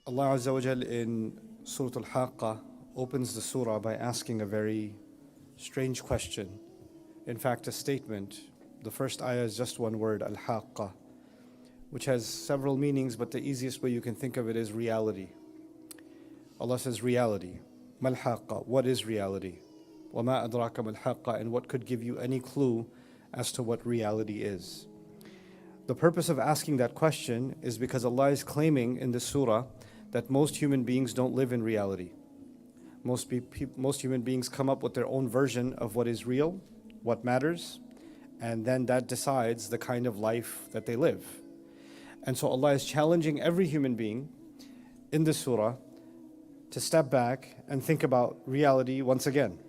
Allah Azza wa Jal in Surah Al-Haqqah opens the surah by asking a very strange question. In fact, a statement. The first ayah is just one word, Al-Haqqah, which has several meanings, but the easiest way you can think of it is reality. Allah says reality. Mal Haqqah, what is reality? Wa ma adraka mal Haqqah, and what could give you any clue as to what reality is? The purpose of asking that question is because Allah is claiming in this surah that most human beings don't live in reality. Most human beings come up with their own version of what is real, what matters, and then that decides the kind of life that they live. And so Allah is challenging every human being in this surah to step back and think about reality once again.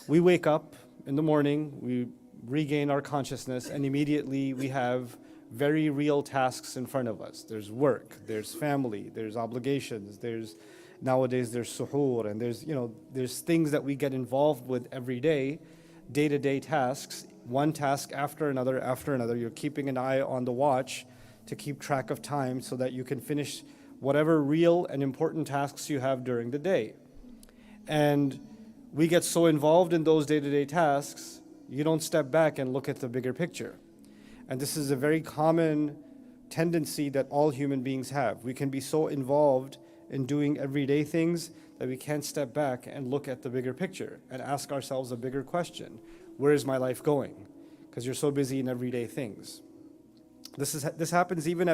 We wake up in the morning, we regain our consciousness, and immediately we have very real tasks in front of us. There's work, there's family, there's obligations, nowadays there's suhoor, and there's things that we get involved with every day, day-to-day tasks, one task after another. You're keeping an eye on the watch to keep track of time so that you can finish whatever real and important tasks you have during the day. And we get so involved in those day-to-day tasks, you don't step back and look at the bigger picture. And this is a very common tendency that all human beings have. We can be so involved in doing everyday things that we can't step back and look at the bigger picture and ask ourselves a bigger question. Where is my life going? Because you're so busy in everyday things. This happens even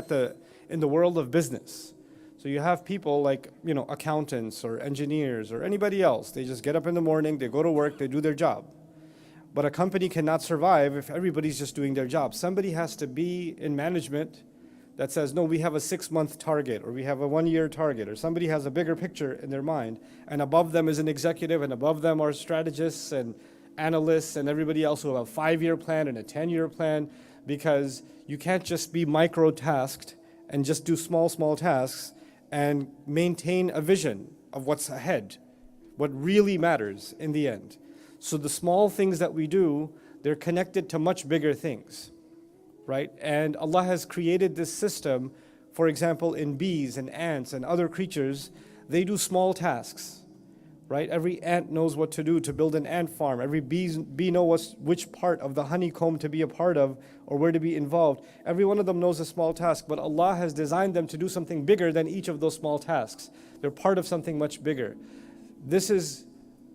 in the world of business. So you have people like, accountants or engineers or anybody else. They just get up in the morning, they go to work, they do their job. But a company cannot survive if everybody's just doing their job. Somebody has to be in management that says, no, we have a 6-month target, or we have a 1-year target, or somebody has a bigger picture in their mind. And above them is an executive, and above them are strategists and analysts and everybody else who have a 5-year plan and a 10-year plan, because you can't just be micro-tasked and just do small tasks and maintain a vision of what's ahead, what really matters in the end. So the small things that we do, they're connected to much bigger things, right? And Allah has created this system, for example, in bees and ants and other creatures, they do small tasks, right? Every ant knows what to do to build an ant farm. Every bee knows which part of the honeycomb to be a part of or where to be involved. Every one of them knows a small task, but Allah has designed them to do something bigger than each of those small tasks. They're part of something much bigger. This is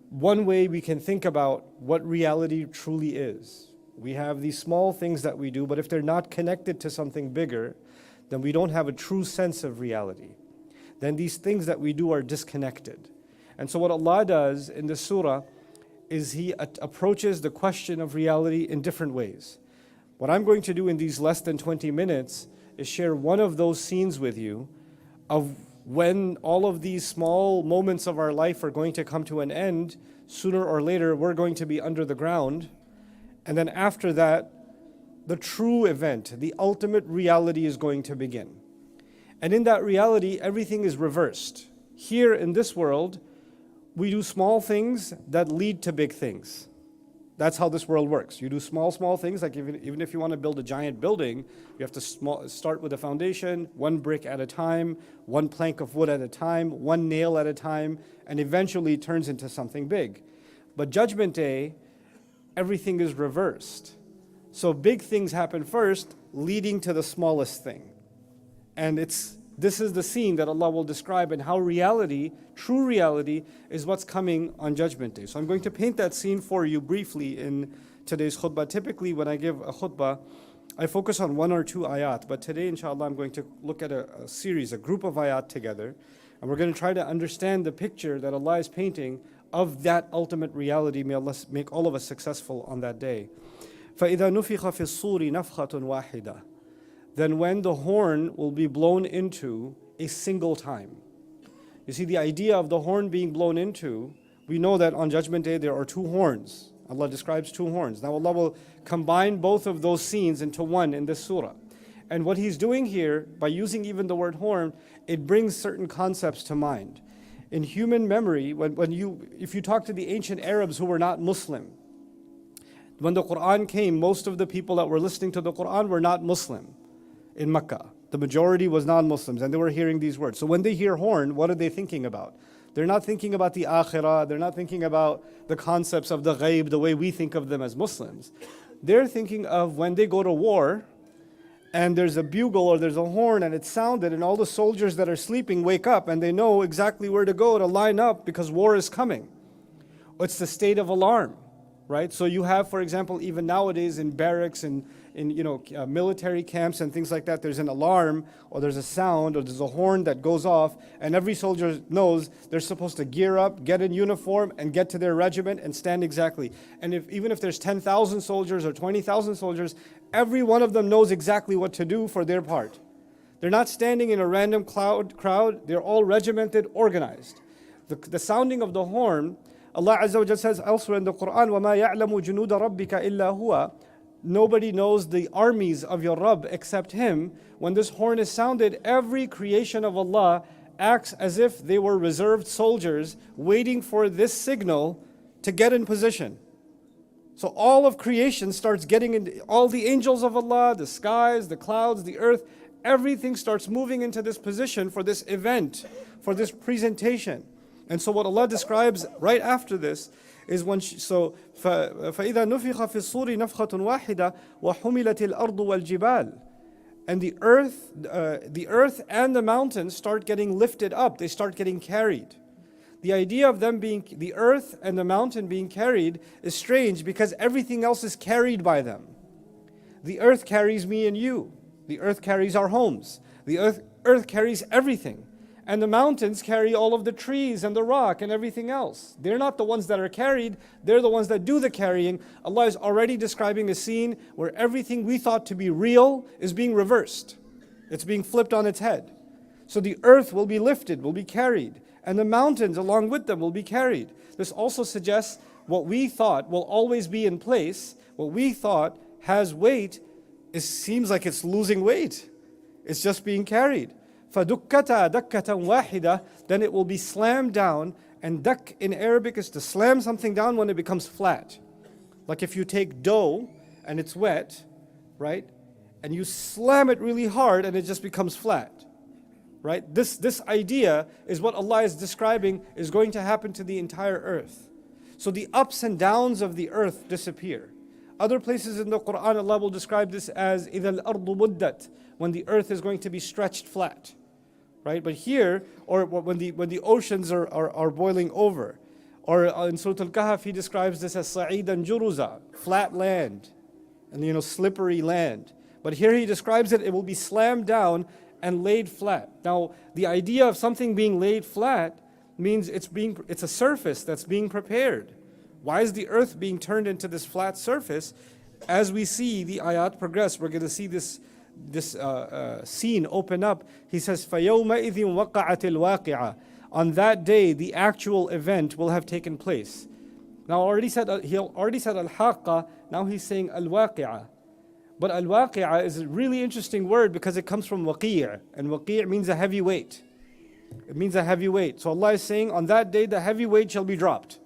one way we can think about what reality truly is. We have these small things that we do, but if they're not connected to something bigger, then we don't have a true sense of reality. Then these things that we do are disconnected. And so what Allah does in this surah is He approaches the question of reality in different ways. What I'm going to do in these less than 20 minutes is share one of those scenes with you of when all of these small moments of our life are going to come to an end. Sooner or later, we're going to be under the ground. And then after that, the true event, the ultimate reality is going to begin. And in that reality, everything is reversed. Here in this world, we do small things that lead to big things. That's how this world works. You do small things, like even if you want to build a giant building, you have to start with a foundation, one brick at a time, one plank of wood at a time, one nail at a time, and eventually it turns into something big. But Judgment Day, everything is reversed. So big things happen first, leading to the smallest thing. And this is the scene that Allah will describe, and how reality, true reality, is what's coming on Judgment Day. So I'm going to paint that scene for you briefly in today's khutbah. Typically when I give a khutbah, I focus on 1 or 2 ayat, but today inshallah I'm going to look at a series, a group of ayat together, and we're going to try to understand the picture that Allah is painting of that ultimate reality. May Allah make all of us successful on that day. فَإِذَا نُفِخَ فِي الصُّورِ نَفْخَةٌ وَاحِدَةٌ. Then when the horn will be blown into a single time. You see, the idea of the horn being blown into, we know that on Judgment Day there are 2 horns. Allah describes 2 horns. Now Allah will combine both of those scenes into one in this surah. And what He's doing here, by using even the word horn, it brings certain concepts to mind. In human memory, if you talk to the ancient Arabs who were not Muslim, when the Quran came, most of the people that were listening to the Quran were not Muslim in Mecca. The majority was non-Muslims, and they were hearing these words. So when they hear horn, what are they thinking about? They're not thinking about the akhirah, they're not thinking about the concepts of the ghaib, the way we think of them as Muslims. They're thinking of when they go to war, and there's a bugle or there's a horn and it's sounded, and all the soldiers that are sleeping wake up and they know exactly where to go to line up because war is coming. It's the state of alarm, right? So you have, for example, even nowadays in barracks and in military camps and things like that, there's an alarm or there's a sound or there's a horn that goes off, and every soldier knows they're supposed to gear up, get in uniform, and get to their regiment and stand exactly. And even if there's 10,000 soldiers or 20,000 soldiers, every one of them knows exactly what to do for their part. They're not standing in a random crowd, they're all regimented, organized. The sounding of the horn, Allah Azza wa Jalla says elsewhere in the Quran, وَمَا يَعْلَمُ جُنُودَ رَبِّكَ إِلَّا هُوَ. Nobody knows the armies of your Rabb except Him. When this horn is sounded, every creation of Allah acts as if they were reserved soldiers waiting for this signal to get in position. So all of creation starts getting in, all the angels of Allah, the skies, the clouds, the earth, everything starts moving into this position for this event, for this presentation. And so what Allah describes right after this is when فَإِذَا نُفِخَ فِي الصُّورِ نَفْخَةٌ وَاحِدَةٌ وَحُمِلَتِ الْأَرْضُ وَالْجِبَالِ. And the earth and the mountains start getting lifted up, they start getting carried. The idea of them being, the earth and the mountain being carried is strange because everything else is carried by them. The earth carries me and you. The earth carries our homes. The earth carries everything. And the mountains carry all of the trees and the rock and everything else. They're not the ones that are carried, they're the ones that do the carrying. Allah is already describing a scene where everything we thought to be real is being reversed. It's being flipped on its head. So the earth will be lifted, will be carried, and the mountains along with them will be carried. This also suggests what we thought will always be in place, what we thought has weight, seems like it's losing weight. It's just being carried. فَدُكَّتَا دَكَّةً وَاحِدَةً. Then it will be slammed down. And dak in Arabic is to slam something down when it becomes flat. Like if you take dough and it's wet, right? And you slam it really hard and it just becomes flat. Right? This idea is what Allah is describing is going to happen to the entire earth. So the ups and downs of the earth disappear. Other places in the Quran, Allah will describe this as إِذَا الْأَرْضُ مُدَّتْ, when the earth is going to be stretched flat. Right? But here, or when the oceans are boiling over. Or in Surah Al-Kahf, He describes this as صَعِيدًا جُرُزًا, flat land, and slippery land. But here He describes it will be slammed down and laid flat. Now, the idea of something being laid flat means it's a surface that's being prepared. Why is the earth being turned into this flat surface? As we see the ayat progress, we're going to see this scene open up. He says, فَيَوْمَئِذٍ وَقَعَتِ الْوَاقِعَةِ. On that day, the actual event will have taken place. Now, he already said Al-Haqqah, now he's saying Al-Waqi'ah. But Al-Waqi'ah is a really interesting word because it comes from Waqi', and Waqi' means a heavy weight. It means a heavy weight. So Allah is saying, on that day, the heavy weight shall be dropped.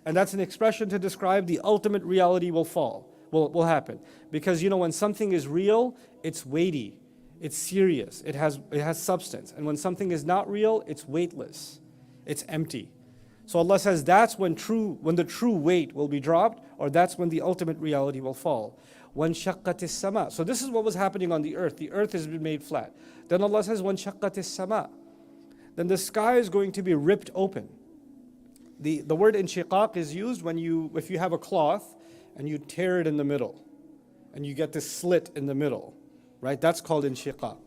And that's an expression to describe the ultimate reality will happen. Because when something is real, it's weighty, it's serious, it has substance. And when something is not real, it's weightless, it's empty. So Allah says that's when the true weight will be dropped, or that's when the ultimate reality will fall. وَانْشَقَّتِ السَّمَاء. So this is what was happening on the earth. The earth has been made flat. Then Allah says, وَانْشَقَّتِ السَّمَاء. Then the sky is going to be ripped open. The word inshiqaq is used if you have a cloth and you tear it in the middle and you get this slit in the middle, right? That's called inshiqaq,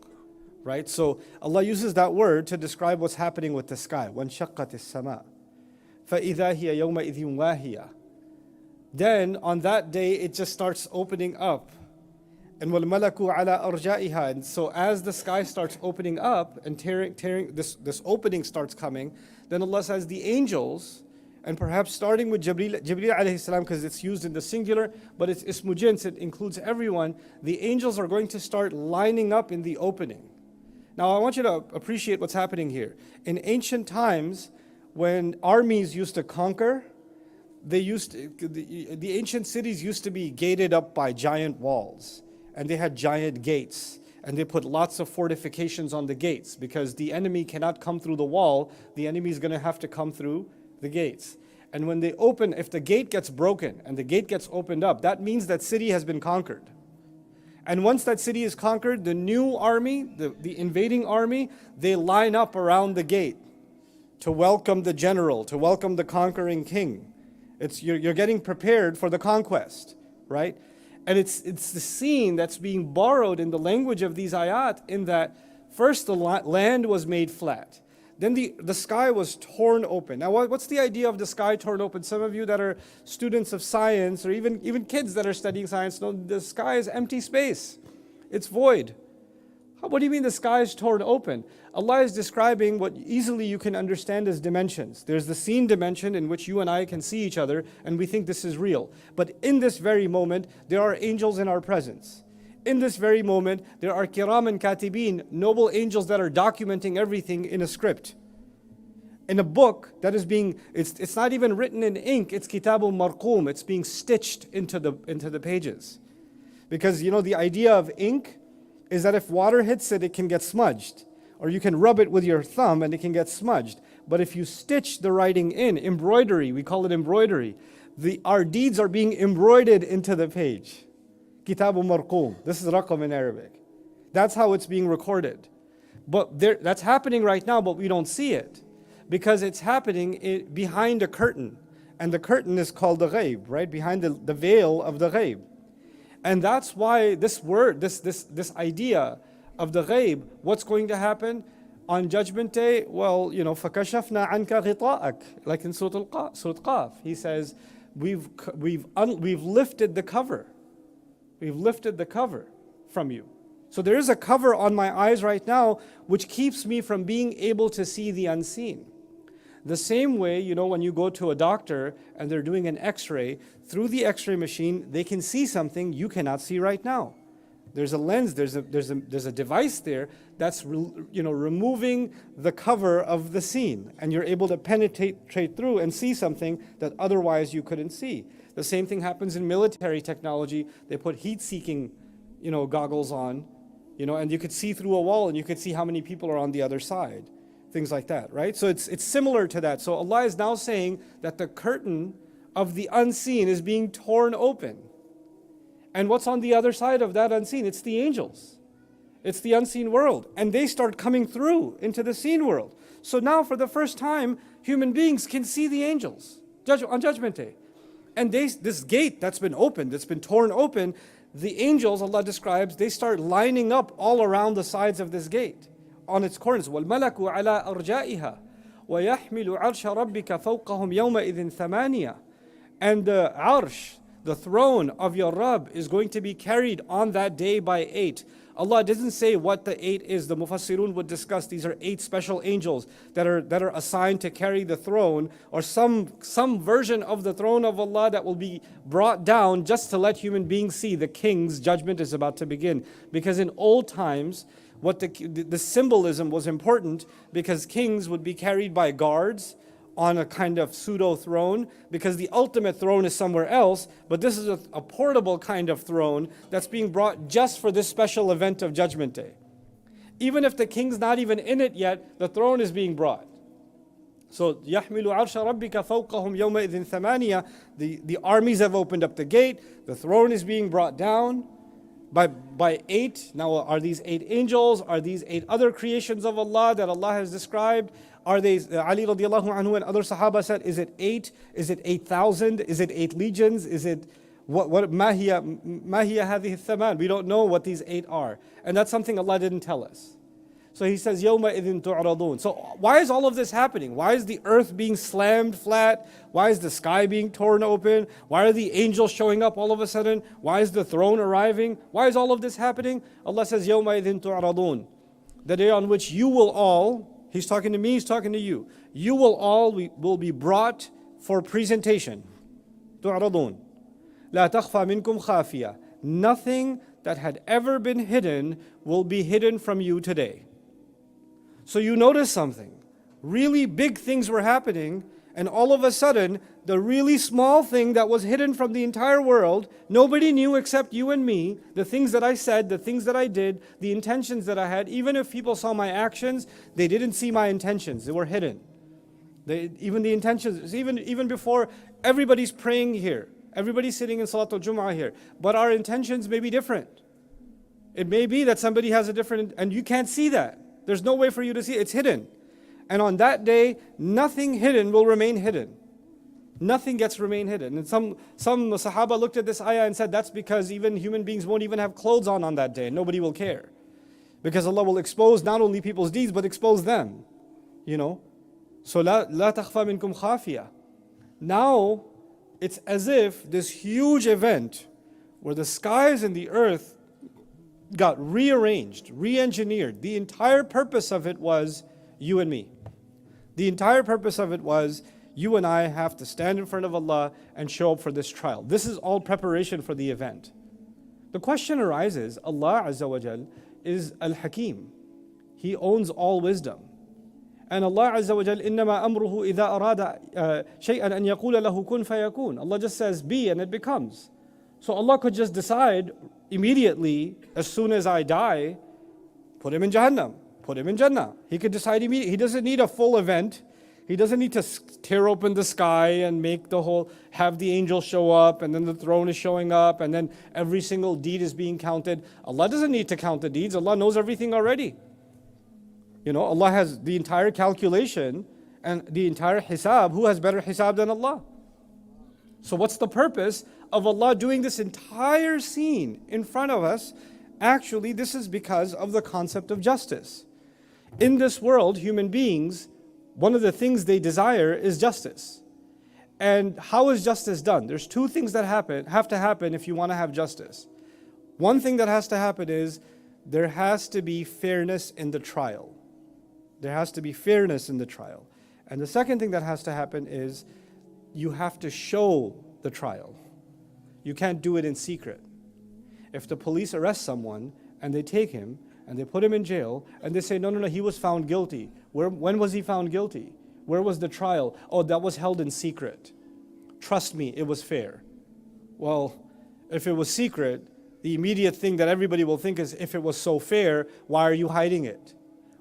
right? So Allah uses that word to describe what's happening with the sky. وَانْشَقَّتِ السَّمَاء فَإِذَا هِيَ يَوْمَئِذٍ وَاهِيَةٌ. Then on that day it just starts opening up. And وَالْمَلَكُ عَلَىٰ أَرْجَائِهَا. And so as the sky starts opening up and tearing this opening starts coming, then Allah says the angels, and perhaps starting with Jibreel alayhi salam, because it's used in the singular, but it's ismu jins, it includes everyone. The angels are going to start lining up in the opening. Now I want you to appreciate what's happening here. In ancient times, when armies used to conquer, the ancient cities used to be gated up by giant walls, and they had giant gates, And they put lots of fortifications on the gates because the enemy cannot come through the wall. The enemy is going to have to come through the gates. And when they open, if the gate gets broken and the gate gets opened up, that means that city has been conquered. And once that city is conquered, the new army, the invading army, they line up around the gate to welcome the general, to welcome the conquering king. You're getting prepared for the conquest, right? And it's the scene that's being borrowed in the language of these ayat, in that first the land was made flat. Then the sky was torn open. Now what's the idea of the sky torn open? Some of you that are students of science, or even kids that are studying science, know the sky is empty space. It's void. What do you mean the sky is torn open? Allah is describing what easily you can understand as dimensions. There's the seen dimension in which you and I can see each other and we think this is real. But in this very moment, there are angels in our presence. In this very moment, there are kiram and katibin, noble angels that are documenting everything in a script. In a book that is it's not even written in ink, it's kitabul marqum, it's being stitched into the pages. Because the idea of ink is that if water hits it, it can get smudged. Or you can rub it with your thumb and it can get smudged. But if you stitch the writing in, embroidery, we call it embroidery, our deeds are being embroidered into the page. Kitabu marqum. This is raqam in Arabic. That's how it's being recorded. But that's happening right now, but we don't see it. Because it's happening behind a curtain. And the curtain is called the ghaib, right? Behind the veil of the ghaib. And that's why this word, this idea of the ghaib, what's going to happen on Judgment Day? Well, فَكَشَفْنَا عَنْكَ غِطَاءَكَ, like in Surah Qaf. He says, we've lifted the cover. We've lifted the cover from you. So there is a cover on my eyes right now which keeps me from being able to see the unseen. The same way, when you go to a doctor and they're doing an x-ray, through the x-ray machine, they can see something you cannot see right now. There's a lens, there's a device there that's removing the cover of the scene, and you're able to penetrate through and see something that otherwise you couldn't see. The same thing happens in military technology. They put heat-seeking, goggles on, and you could see through a wall and you could see how many people are on the other side. Things like that, right? So it's similar to that. So Allah is now saying that the curtain of the unseen is being torn open. And what's on the other side of that unseen? It's the angels. It's the unseen world. And they start coming through into the seen world. So now for the first time, human beings can see the angels on Judgment Day. And this gate that's been opened, that's been torn open, the angels, Allah describes, they start lining up all around the sides of this gate on its corners. وَالْمَلَكُ عَلَىٰ أَرْجَائِهَا وَيَحْمِلُ عَرْشَ رَبِّكَ فَوْقَهُمْ يَوْمَئِذٍ ثَمَانِيَةً. And the arsh, the throne of your Rabb, is going to be carried on that day by 8. Allah doesn't say what the 8 is. The Mufassirun would discuss these are 8 special angels that are assigned to carry the throne, or some version of the throne of Allah that will be brought down just to let human beings see the king's judgment is about to begin. Because in old times, what the symbolism was important, because kings would be carried by guards on a kind of pseudo throne, because the ultimate throne is somewhere else, but this is a portable kind of throne that's being brought just for this special event of Judgment Day. Even if the king's not even in it yet, the throne is being brought. So يَحْمِلُ عَرْشَ رَبِّكَ فَوْقَهُمْ يَوْمَئِذٍ ثَمَانِيَةً. The armies have opened up the gate, the throne is being brought down by 8. Now are these 8 angels? Are these 8 other creations of Allah that Allah has described? Are they, Ali radiallahu anhu and other Sahaba said, is it 8? Is it 8,000? Is it 8 legions? Is it, ma hiya hadhihi thaman? We don't know what these 8 are. And that's something Allah didn't tell us. So He says, يَوْمَ إِذٍ تُعْرَضُونَ. So why is all of this happening? Why is the earth being slammed flat? Why is the sky being torn open? Why are the angels showing up all of a sudden? Why is the throne arriving? Why is all of this happening? Allah says, يَوْمَ إِذٍ تُعْرَضُونَ. The day on which you will all, He's talking to me, He's talking to you. You will be brought for presentation. تُعْرَضُونَ لَا تَخْفَى مِنْكُمْ خَافِيَةٌ. Nothing that had ever been hidden will be hidden from you today. So you notice something. Really big things were happening, And all of a sudden, the really small thing that was hidden from the entire world, nobody knew except you and me, the things that I said, the things that I did, the intentions that I had, even if people saw my actions, they didn't see my intentions, they were hidden. Even the intentions, even before everybody's praying here, everybody's sitting in Salatul Jum'ah here, but our intentions may be different. It may be that somebody has a different, and you can't see that. There's no way for you to see it, it's hidden. And on that day, nothing hidden will remain hidden. Nothing gets remain hidden. And some Sahaba looked at this ayah and said, that's because even human beings won't even have clothes on that day. Nobody will care. Because Allah will expose not only people's deeds, but expose them. You know? So, la takhfa minkum khafiya. Now, it's as if this huge event where the skies and the earth got rearranged, re-engineered. The entire purpose of it was you and me. The entire purpose of it was you and I have to stand in front of Allah and show up for this trial. This is all preparation for the event. The question arises, Allah Azza wa Jal is Al-Hakim. He owns all wisdom. And Allah Azza wa Jal, إِنَّمَا أَمْرُهُ إِذَا أَرَادَ شَيْئًا أَن يَقُولَ لَهُ كُن فَيَكُونَ. Allah just says be and it becomes. So Allah could just decide immediately, as soon as I die, put him in Jahannam. Put him in Jannah. He could decide immediately. He doesn't need a full event. He doesn't need to tear open the sky and make have the angel show up, and then the throne is showing up, and then every single deed is being counted. Allah doesn't need to count the deeds. Allah knows everything already. You know, Allah has the entire calculation and the entire hisab. Who has better hisab than Allah? So what's the purpose of Allah doing this entire scene in front of us? Actually, this is because of the concept of justice. In this world, human beings, one of the things they desire is justice. And how is justice done? There's two things that have to happen if you want to have justice. One thing that has to happen is there has to be fairness in the trial. There has to be fairness in the trial. And the second thing that has to happen is you have to show the trial. You can't do it in secret. If the police arrest someone and they take him and they put him in jail and they say, no, he was found guilty. When was he found guilty? Where was the trial? Oh, that was held in secret. Trust me, it was fair. Well, if it was secret, the immediate thing that everybody will think is, if it was so fair, why are you hiding it?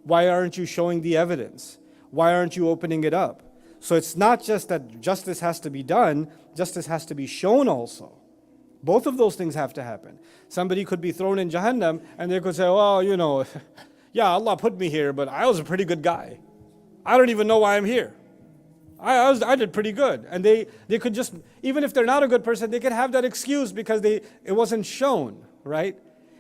Why aren't you showing the evidence? Why aren't you opening it up? So it's not just that justice has to be done, justice has to be shown also. Both of those things have to happen. Somebody could be thrown in Jahannam and they could say, well, yeah, Allah put me here, but I was a pretty good guy. I don't even know why I'm here. I did pretty good. And they could just, even if they're not a good person, they could have that excuse because it wasn't shown, right?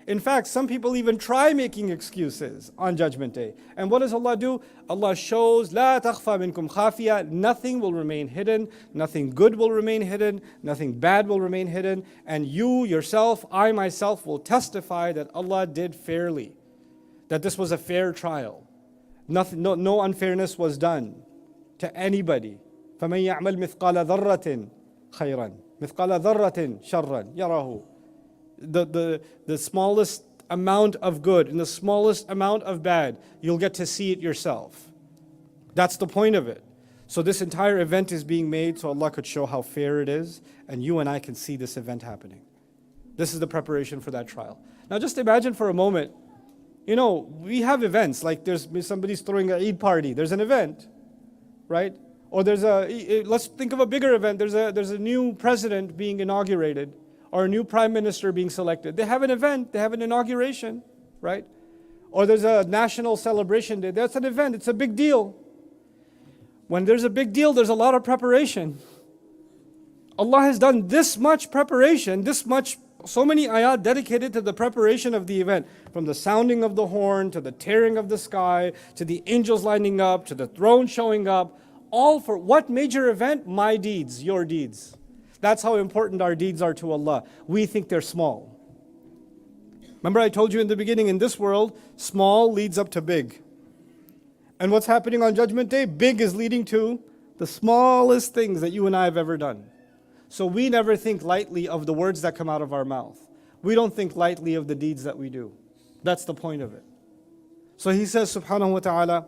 In fact, some people even try making excuses on Judgment Day. And what does Allah do? Allah shows, لا تخفى منكم خافية, nothing will remain hidden, nothing good will remain hidden, nothing bad will remain hidden. And you yourself, I myself will testify that Allah did fairly, that this was a fair trial. No unfairness was done to anybody. فَمَنْ يَعْمَلْ مِثْقَالَ ذَرَّةٍ خَيْرًا مِثْقَالَ ذَرَّةٍ شَرًّا يَرَهُ. The smallest amount of good and the smallest amount of bad, you'll get to see it yourself. That's the point of it. So this entire event is being made so Allah could show how fair it is, and you and I can see this event happening. This is the preparation for that trial. Now just imagine for a moment, we have events, like somebody's throwing an Eid party, there's an event, right? Or let's think of a bigger event, there's a new president being inaugurated, or a new prime minister being selected. They have an event, they have an inauguration, right? Or there's a national celebration day. That's an event, it's a big deal. When there's a big deal, there's a lot of preparation. Allah has done this much preparation, so many ayat dedicated to the preparation of the event. From the sounding of the horn, to the tearing of the sky, to the angels lining up, to the throne showing up. All for what major event? My deeds, your deeds. That's how important our deeds are to Allah. We think they're small. Remember I told you in the beginning, in this world, small leads up to big. And what's happening on Judgment Day? Big is leading to the smallest things that you and I have ever done. So we never think lightly of the words that come out of our mouth. We don't think lightly of the deeds that we do. That's the point of it. So he says, subhanahu wa ta'ala,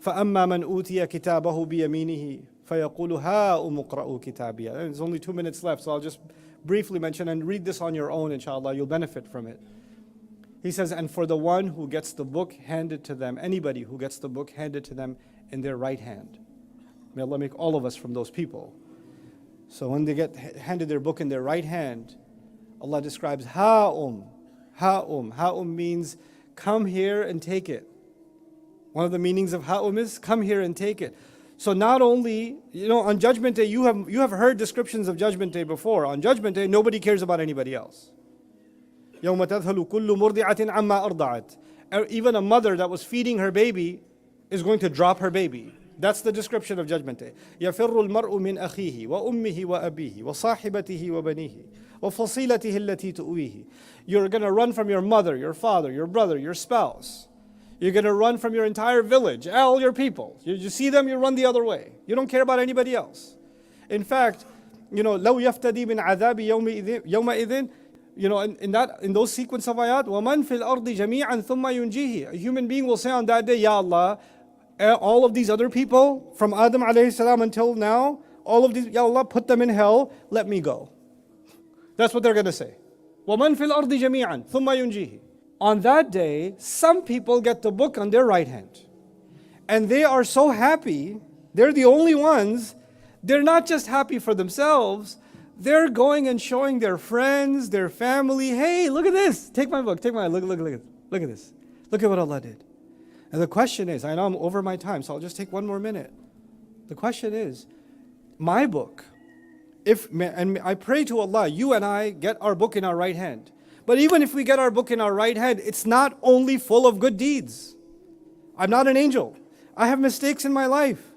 فَأَمَّا مَنْ أُوتِيَ كِتَابَهُ بِيَمِينِهِ فَيَقُولُ هَا أُمُقْرَأُوا كِتَابِيَا. There's only 2 minutes left, so I'll just briefly mention and read this on your own, inshallah. You'll benefit from it. He says, and for the one who gets the book handed to them, anybody who gets the book handed to them in their right hand. May Allah make all of us from those people. So when they get handed their book in their right hand, Allah describes ha'um. Ha'um means come here and take it. One of the meanings of ha'um is come here and take it. So not only, on Judgment Day, you have heard descriptions of Judgment Day before. On Judgment Day, nobody cares about anybody else. يَوْمَ تَذْهَلُ كُلُّ مُرْضِعَةٍ عَمَّا أَرْضَعَتْ. Even a mother that was feeding her baby is going to drop her baby. That's the description of Judgment Day. يَفِرُّ الْمَرْءُ مِنْ أَخِيهِ وَأُمِّهِ وَأَبِيهِ وَصَاحِبَتِهِ وَبَنِيهِ وَفَصِيلَتِهِ الَّتِي تُؤْوِيهِ. You're going to run from your mother, your father, your brother, your spouse. You're going to run from your entire village, all your people. You see them, you run the other way. You don't care about anybody else. In fact, لَوْ يَفْتَدِي مِنْ عَذَابِ يَوْمَئِذٍ, in those sequence of ayat, وَمَنْ فِي الْأَرْضِ جَمِيعًا ثُمَّ يُنْجِيهِ. A human being will say on that day, Ya Allah, all of these other people, from Adam alayhi salam until now, all of these, Ya Allah, put them in hell, let me go. That's what they're going to say. وَمَنْ فِي الْأَرْضِ جَمِيعًا ثُمَّ يُنْجِيهِ. On that day, some people get the book on their right hand. And they are so happy, they're the only ones, they're not just happy for themselves, they're going and showing their friends, their family, hey, look at this, take my book, look at this. Look at what Allah did. And the question is, I know I'm over my time, so I'll just take one more minute. The question is, my book, and I pray to Allah, you and I get our book in our right hand. But even if we get our book in our right hand, it's not only full of good deeds. I'm not an angel. I have mistakes in my life.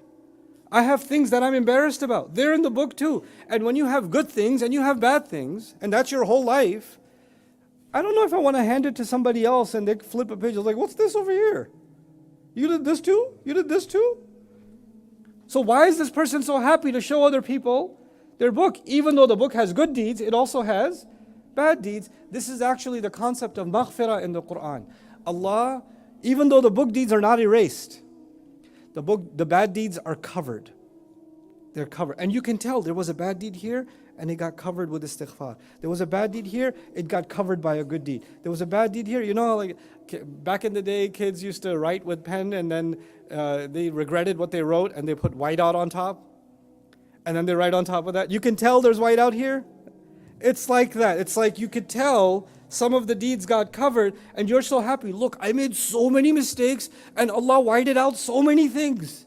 I have things that I'm embarrassed about. They're in the book too. And when you have good things and you have bad things, and that's your whole life, I don't know if I want to hand it to somebody else and they flip a page. It's like, what's this over here? You did this too? You did this too? So why is this person so happy to show other people their book? Even though the book has good deeds, it also has bad deeds. This is actually the concept of maghfirah in the Quran. Allah, even though the book deeds are not erased, the bad deeds are covered. They're covered. And you can tell there was a bad deed here and it got covered with istighfar. There was a bad deed here, it got covered by a good deed. There was a bad deed here, like back in the day, kids used to write with pen and then they regretted what they wrote and they put white out on top. And then they write on top of that. You can tell there's white out here. It's like that. It's like you could tell some of the deeds got covered and you're so happy. Look, I made so many mistakes and Allah whited out so many things.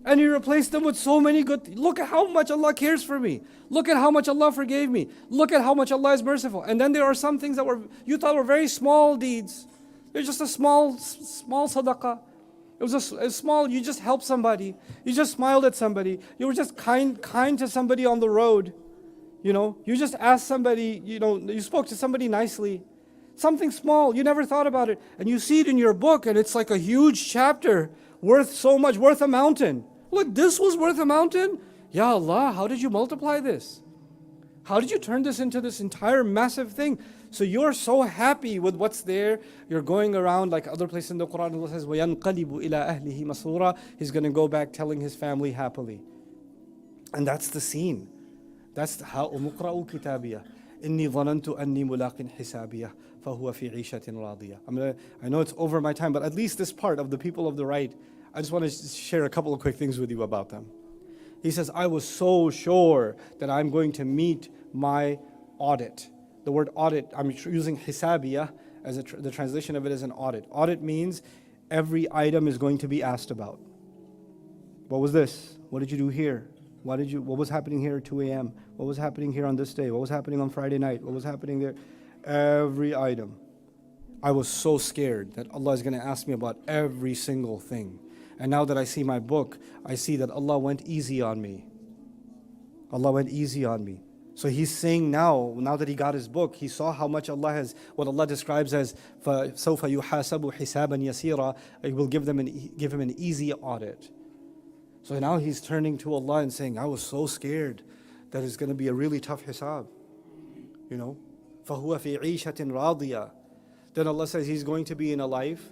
And He replaced them with so many good things. Look at how much Allah cares for me. Look at how much Allah forgave me. Look at how much Allah is merciful. And then there are some things that you thought were very small deeds. They're just a small sadaqah. It was a small, you just helped somebody. You just smiled at somebody. You were just kind to somebody on the road. You just asked somebody, you spoke to somebody nicely. Something small, you never thought about it. And you see it in your book and it's like a huge chapter worth so much, worth a mountain. Look, this was worth a mountain? Ya Allah, how did you multiply this? How did you turn this into this entire massive thing? So you're so happy with what's there. You're going around like other places in the Quran. Allah says, وَيَنْقَلِبُ إِلَىٰ أَهْلِهِ مَسْرُورًا. He's going to go back telling his family happily. And that's the scene. That's how أُمُقْرَأُ كِتَابِيَهْ إِنِّي ظَنَنْتُ أَنِّي مُلَاقٍ حِسَابِيَهْ فَهُوَ فِي عِيشَةٍ رَاضِيَةٍ. I know it's over my time, but at least this part of the people of the right, I just want to share a couple of quick things with you about them. He says, I was so sure that I'm going to meet my audit. The word audit, I'm using hisabiyah as the translation of it is an audit. Audit means every item is going to be asked about. What was this? What did you do here? What was happening here at 2 a.m.? What was happening here on this day? What was happening on Friday night? What was happening there? Every item. I was so scared that Allah is going to ask me about every single thing. And now that I see my book, I see that Allah went easy on me. Allah went easy on me. So he's saying now that he got his book, he saw how much Allah has, what Allah describes as فَسَوْفَ يُحَاسَبُ حِسَابًا يَسِيرًا. He will give him an easy audit. So now he's turning to Allah and saying, I was so scared that it's going to be a really tough hisab. فَهُوَ فِي عِيشَةٍ رَاضِيَةٍ. Then Allah says he's going to be in a life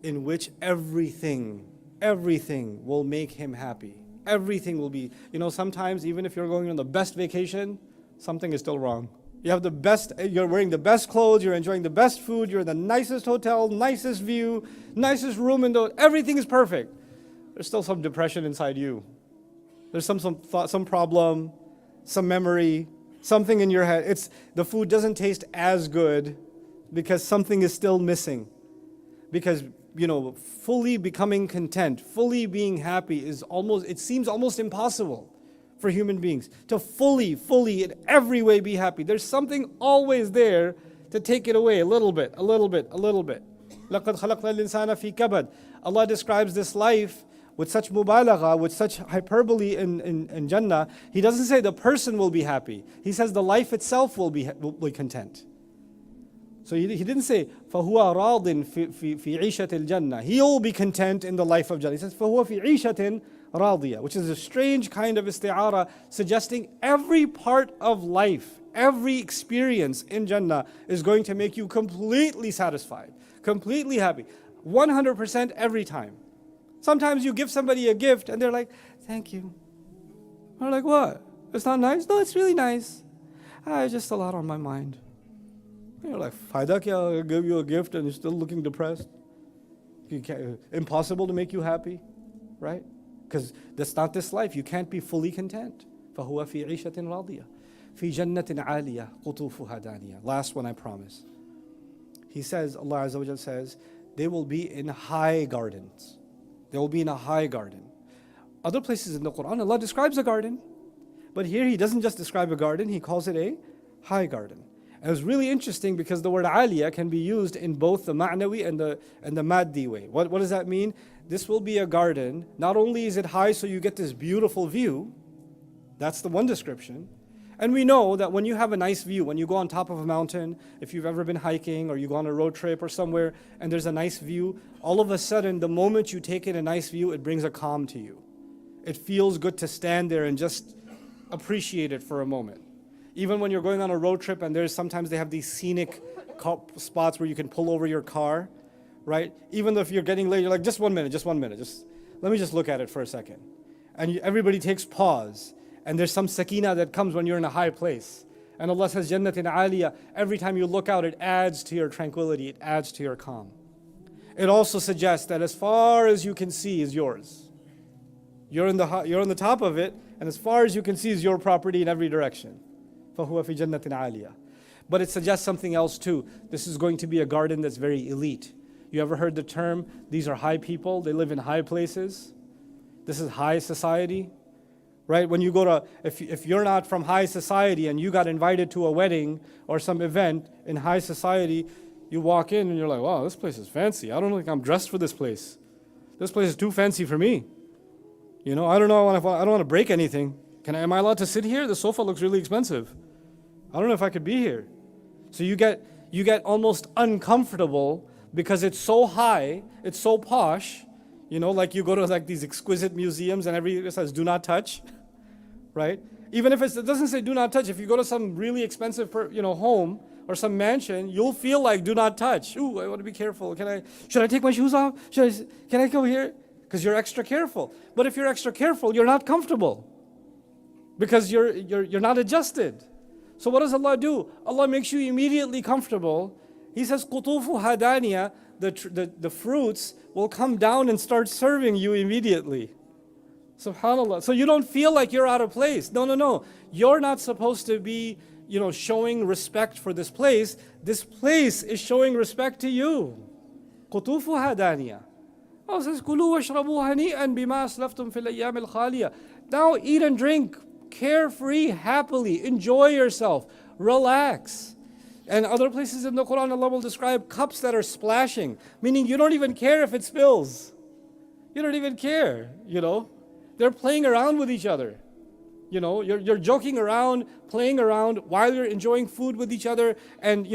in which everything will make him happy. Everything will be, sometimes even if you're going on the best vacation, something is still wrong. You have the best, you're wearing the best clothes, you're enjoying the best food, you're in the nicest hotel, nicest view, nicest room, everything is perfect. There's still some depression inside you. There's some thought, some problem, some memory, something in your head. The food doesn't taste as good because something is still missing. Because, fully becoming content, fully being happy it seems almost impossible for human beings to fully in every way be happy. There's something always there to take it away a little bit. لَقَدْ خَلَقْنَا الْإِنسَانَ فِي كَبَدٍ. Allah describes this life with such mubalagha, with such hyperbole in Jannah. He doesn't say the person will be happy. He says the life itself will be content. So he didn't say فَهُوَ رَاضٍ فِي عِيشَةِ الْجَنَّةِ. He'll be content in the life of Jannah. He says فَهُوَ فِي عِيشَةٍ راضية, which is a strange kind of isti'ara, suggesting every part of life, every experience in Jannah is going to make you completely satisfied, completely happy, 100% every time. Sometimes you give somebody a gift and they're like, thank you. They're like, what? It's not nice? No, it's really nice. Just a lot on my mind. You're like, Faida kya, I give you a gift and you're still looking depressed. Impossible to make you happy, right? Because that's not this life. You can't be fully content. فَهُوَ فِي عِيشَةٍ رَاضِيَةٍ فِي جَنَّةٍ عَالِيَةٍ قُطُوفُهَا دَانِيَةٍ. Last one, I promise. He says, Allah Azza wa Jal says, they will be in high gardens. They will be in a high garden. Other places in the Quran, Allah describes a garden. But here He doesn't just describe a garden, He calls it a high garden. And it's really interesting because the word aliyah can be used in both the ma'nawi and the maddi way. What does that mean? This will be a garden. Not only is it high so you get this beautiful view, that's the one description. And we know that when you have a nice view, when you go on top of a mountain, if you've ever been hiking or you go on a road trip or somewhere and there's a nice view, all of a sudden, the moment you take in a nice view, it brings a calm to you. It feels good to stand there and just appreciate it for a moment. Even when you're going on a road trip and sometimes they have these scenic spots where you can pull over your car, right? Even though if you're getting late, you're like, just one minute, just let me just look at it for a second. And everybody takes pause. And there's some sakina that comes when you're in a high place. And Allah says, Jannatin aliyah, every time you look out, it adds to your tranquility, it adds to your calm. It also suggests that as far as you can see is yours. You're on the top of it, and as far as you can see is your property in every direction. فَهُوَ فِي جَنَّةٍ عَالِيَةٍ. But it suggests something else too. This is going to be a garden that's very elite. You ever heard the term, these are high people, they live in high places? This is high society. Right? When you go to, if you're not from high society and you got invited to a wedding or some event in high society, you walk in and you're like, wow, this place is fancy. I don't think I'm dressed for this place. This place is too fancy for me. I don't know if I don't want to break anything. Am I allowed to sit here? The sofa looks really expensive. I don't know if I could be here. So you get almost uncomfortable because it's so high, it's so posh. Like you go to like these exquisite museums and it says do not touch, right? Even if it doesn't say do not touch, if you go to some really expensive home or some mansion, you'll feel like do not touch. Ooh, I want to be careful. Should I take my shoes off? Can I go here? Because you're extra careful. But if you're extra careful, you're not comfortable because you're not adjusted. So what does Allah do? Allah makes you immediately comfortable. He says qutufu hadaniya. The fruits will come down and start serving you immediately. SubhanAllah. So you don't feel like you're out of place. No. You're not supposed to be, showing respect for this place. This place is showing respect to you. قُطُوفُ هَدَانِيَةً. Oh, it says, كُلُوا وَاشْرَبُوا هَنِيئًا بِمَا أَسْلَفْتُمْ فِي الْأَيَّامِ الْخَالِيَةِ. Now eat and drink carefree, happily. Enjoy yourself. Relax. And other places in the Quran, Allah will describe cups that are splashing, meaning you don't even care if it spills. You don't even care, They're playing around with each other. You're joking around, playing around while you're enjoying food with each other and,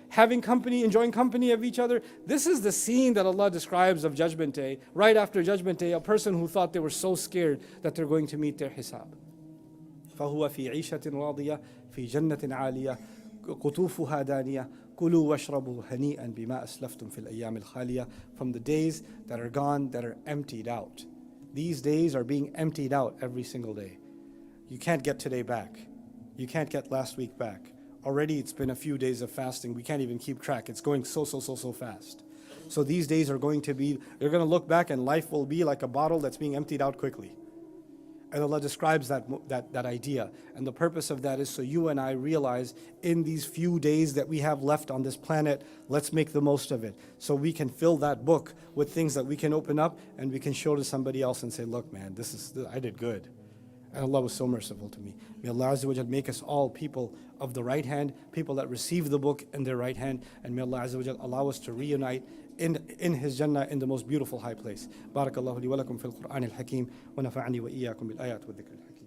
having company, enjoying company of each other. This is the scene that Allah describes of Judgment Day. Right after Judgment Day, a person who thought they were so scared that they're going to meet their hisab. فَهُوَ فِي عِيشَةٍ رَاضِيَةٍ فِي جَنَّةٍ عَالِيَةٍ قُطُوفُهَا دَانِيَةٌ كُلُوا وَاشْرَبُوا هَنِيئًا بِمَا أَسْلَفْتُمْ فِي الْأَيَّامِ الْخَالِيَةِ. From the days that are gone, that are emptied out. These days are being emptied out every single day. You can't get today back. You can't get last week back. Already it's been a few days of fasting. We can't even keep track. It's going so fast. So these days are going to be, you're going to look back and life will be like a bottle that's being emptied out quickly. And Allah describes that idea. And the purpose of that is so you and I realize in these few days that we have left on this planet, let's make the most of it. So we can fill that book with things that we can open up and we can show to somebody else and say, look man, I did good. And Allah was so merciful to me. May Allah Azza wa Jal make us all people of the right hand, people that receive the book in their right hand. And may Allah Azza wa Jal allow us to reunite in His Jannah in the most beautiful high place. Barakallahu li wa lakum fil Qur'an al-Hakim wa nafa'ani wa iyyakum bil ayat wa dhikr al-Hakim.